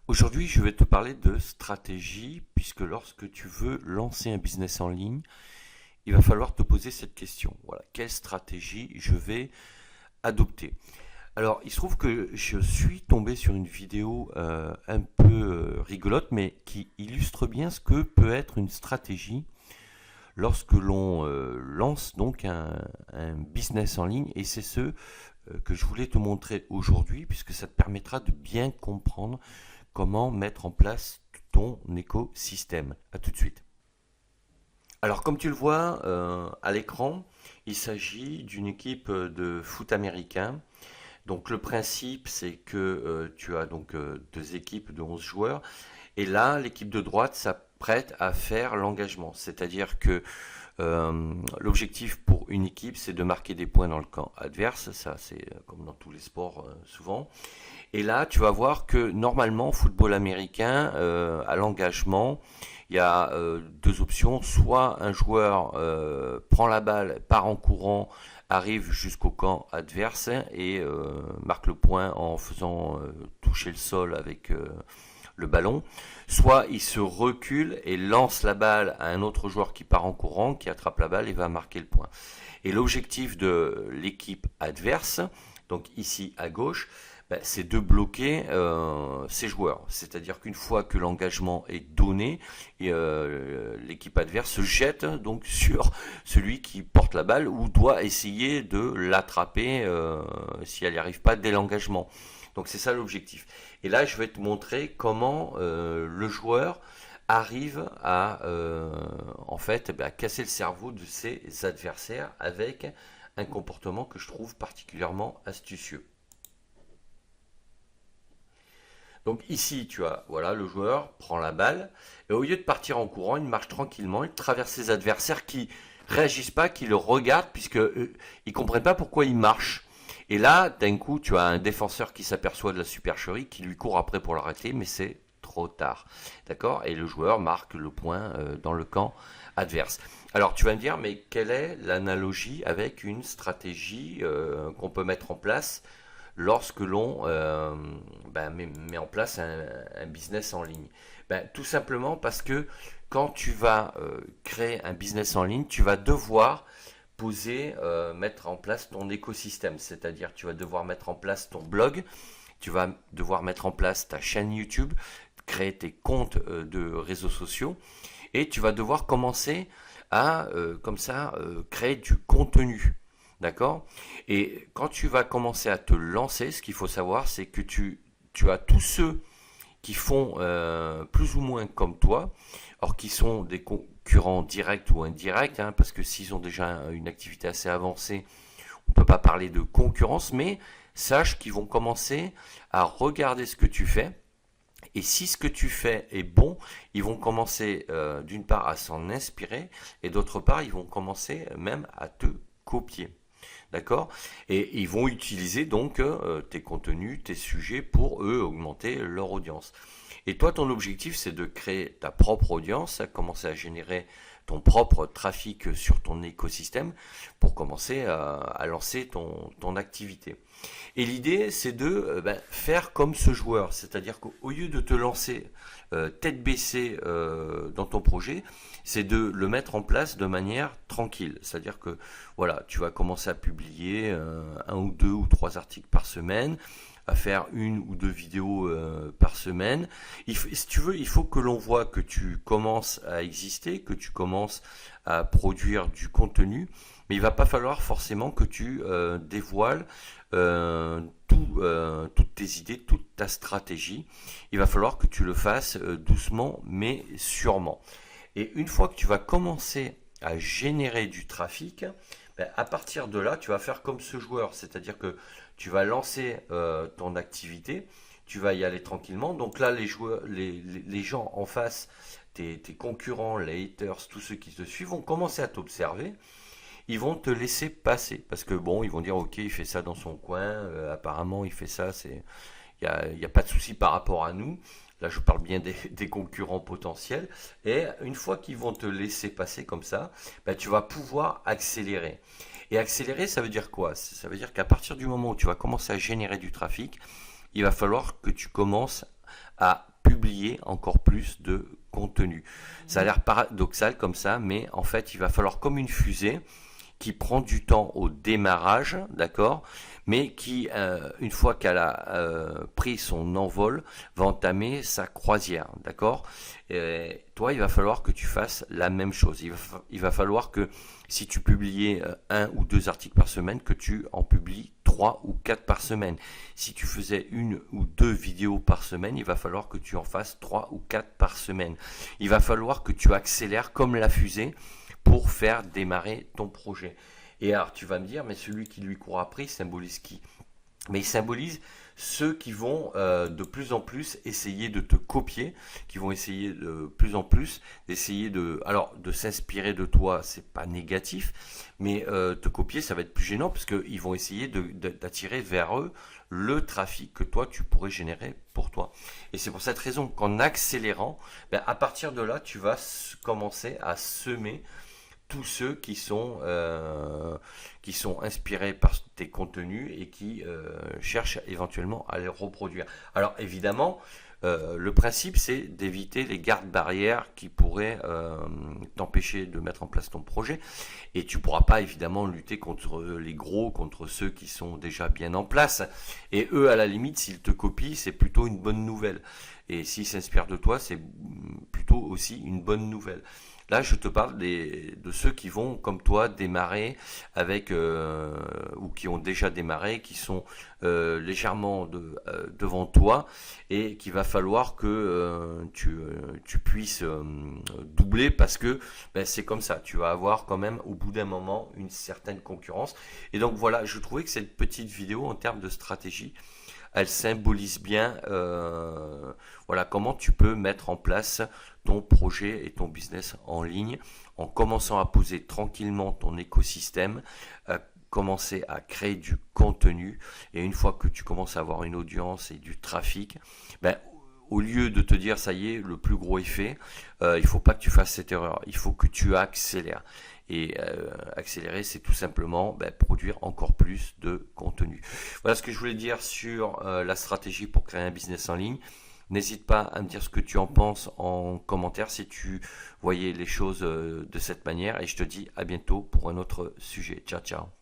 Aujourd'hui, je vais te parler de stratégie, puisque lorsque tu veux lancer un business en ligne, il va falloir te poser cette question. Voilà, quelle stratégie je vais adopter? Alors, il se trouve que je suis tombé sur une vidéo un peu rigolote, mais qui illustre bien ce que peut être une stratégie lorsque l'on lance donc un business en ligne. Et c'est ce que je voulais te montrer aujourd'hui, puisque ça te permettra de bien comprendre comment mettre en place ton écosystème. A tout de suite. Alors comme tu le vois à l'écran, il s'agit d'une équipe de foot américain. Donc le principe c'est que tu as donc deux équipes de 11 joueurs et là l'équipe de droite s'apprête à faire l'engagement. C'est-à-dire que l'objectif pour une équipe c'est de marquer des points dans le camp adverse. Ça c'est comme dans tous les sports souvent. Et là, tu vas voir que normalement, football américain, à l'engagement, il y a deux options. Soit un joueur prend la balle, part en courant, arrive jusqu'au camp adverse et marque le point en faisant toucher le sol avec le ballon. Soit il se recule et lance la balle à un autre joueur qui part en courant, qui attrape la balle et va marquer le point. Et l'objectif de l'équipe adverse, donc ici à gauche, c'est de bloquer ces joueurs. C'est-à-dire qu'une fois que l'engagement est donné, l'équipe adverse se jette donc sur celui qui porte la balle ou doit essayer de l'attraper si elle n'y arrive pas dès l'engagement. Donc c'est ça l'objectif. Et là, je vais te montrer comment le joueur arrive à en fait casser le cerveau de ses adversaires avec un comportement que je trouve particulièrement astucieux. Donc ici, tu as, voilà, le joueur prend la balle et au lieu de partir en courant, il marche tranquillement, il traverse ses adversaires qui réagissent pas, qui le regardent puisque ils comprennent pas pourquoi il marche. Et là, d'un coup, tu as un défenseur qui s'aperçoit de la supercherie, qui lui court après pour l'arrêter, mais c'est trop tard. D'accord? Et le joueur marque le point dans le camp adverse. Alors tu vas me dire, mais quelle est l'analogie avec une stratégie qu'on peut mettre en place lorsque l'on met en place un business en ligne? Tout simplement parce que quand tu vas créer un business en ligne, tu vas devoir mettre en place ton écosystème. C'est-à-dire tu vas devoir mettre en place ton blog, tu vas devoir mettre en place ta chaîne YouTube, créer tes comptes de réseaux sociaux et tu vas devoir commencer à comme ça créer du contenu. D'accord? Et quand tu vas commencer à te lancer, ce qu'il faut savoir, c'est que tu as tous ceux qui font plus ou moins comme toi, or qui sont des concurrents directs ou indirects, hein, parce que s'ils ont déjà une activité assez avancée, on ne peut pas parler de concurrence, mais sache qu'ils vont commencer à regarder ce que tu fais. Et si ce que tu fais est bon, ils vont commencer d'une part à s'en inspirer et d'autre part, ils vont commencer même à te copier. D'accord? Et ils vont utiliser donc tes contenus, tes sujets pour eux augmenter leur audience. Et toi, ton objectif, c'est de créer ta propre audience, à commencer à générer ton propre trafic sur ton écosystème pour commencer à lancer ton activité. Et l'idée, c'est de faire comme ce joueur, c'est-à-dire qu'au lieu de te lancer tête baissée dans ton projet, c'est de le mettre en place de manière tranquille. C'est-à-dire que voilà, tu vas commencer à publier un ou deux ou trois articles par semaine, à faire une ou deux vidéos par semaine. Si tu veux, il faut que l'on voit que tu commences à exister, que tu commences à produire du contenu, mais il va pas falloir forcément que tu dévoiles toutes tes idées, toute ta stratégie. Il va falloir que tu le fasses doucement mais sûrement. Et une fois que tu vas commencer à générer du trafic, à partir de là, tu vas faire comme ce joueur, c'est-à-dire que tu vas lancer ton activité, tu vas y aller tranquillement. Donc là, les joueurs, les gens en face, tes concurrents, les haters, tous ceux qui te suivent, vont commencer à t'observer. Ils vont te laisser passer parce que bon, ils vont dire ok, il fait ça dans son coin, apparemment il fait ça, y a pas de souci par rapport à nous. Là, je parle bien des concurrents potentiels. Et une fois qu'ils vont te laisser passer comme ça, tu vas pouvoir accélérer. Et accélérer, ça veut dire quoi? Ça veut dire qu'à partir du moment où tu vas commencer à générer du trafic, il va falloir que tu commences à publier encore plus de contenu. Ça a l'air paradoxal comme ça, mais en fait, il va falloir comme une fusée qui prend du temps au démarrage, d'accord, mais qui, une fois qu'elle a pris son envol, va entamer sa croisière, d'accord. Et toi, il va falloir que tu fasses la même chose. Il va falloir que si tu publiais un ou deux articles par semaine, que tu en publies 3 ou 4 par semaine. Si tu faisais une ou deux vidéos par semaine, il va falloir que tu en fasses 3 ou 4 par semaine. Il va falloir que tu accélères comme la fusée pour faire démarrer ton projet. Et alors, tu vas me dire, mais celui qui lui court après, il symbolise qui? Mais il symbolise ceux qui vont de plus en plus essayer de te copier, qui vont essayer de plus en plus d'essayer de s'inspirer de toi, c'est pas négatif, mais te copier, ça va être plus gênant parce qu'ils vont essayer d'attirer vers eux le trafic que toi tu pourrais générer pour toi. Et c'est pour cette raison qu'en accélérant, ben, à partir de là, tu vas commencer à semer tous ceux qui sont inspirés par tes contenus et qui cherchent éventuellement à les reproduire. Alors évidemment, le principe c'est d'éviter les gardes-barrières qui pourraient t'empêcher de mettre en place ton projet. Et tu ne pourras pas évidemment lutter contre les gros, contre ceux qui sont déjà bien en place. Et eux, à la limite, s'ils te copient, c'est plutôt une bonne nouvelle. Et s'ils s'inspirent de toi, c'est plutôt aussi une bonne nouvelle. Là, je te parle de ceux qui vont, comme toi, démarrer avec, ou qui ont déjà démarré, qui sont légèrement devant toi, et qu'il va falloir que tu puisses doubler parce que ben, c'est comme ça. Tu vas avoir quand même, au bout d'un moment, une certaine concurrence. Et donc voilà, je trouvais que cette petite vidéo, en termes de stratégie, elle symbolise bien voilà, comment tu peux mettre en place ton projet et ton business en ligne en commençant à poser tranquillement ton écosystème, commencer à créer du contenu, et une fois que tu commences à avoir une audience et du trafic, ben, au lieu de te dire ça y est, le plus gros est fait, il faut pas que tu fasses cette erreur, il faut que tu accélères. Et accélérer, c'est tout simplement ben, produire encore plus de contenu. Voilà ce que je voulais dire sur la stratégie pour créer un business en ligne. N'hésite pas à me dire ce que tu en penses en commentaire si tu voyais les choses de cette manière. Et je te dis à bientôt pour un autre sujet. Ciao, ciao.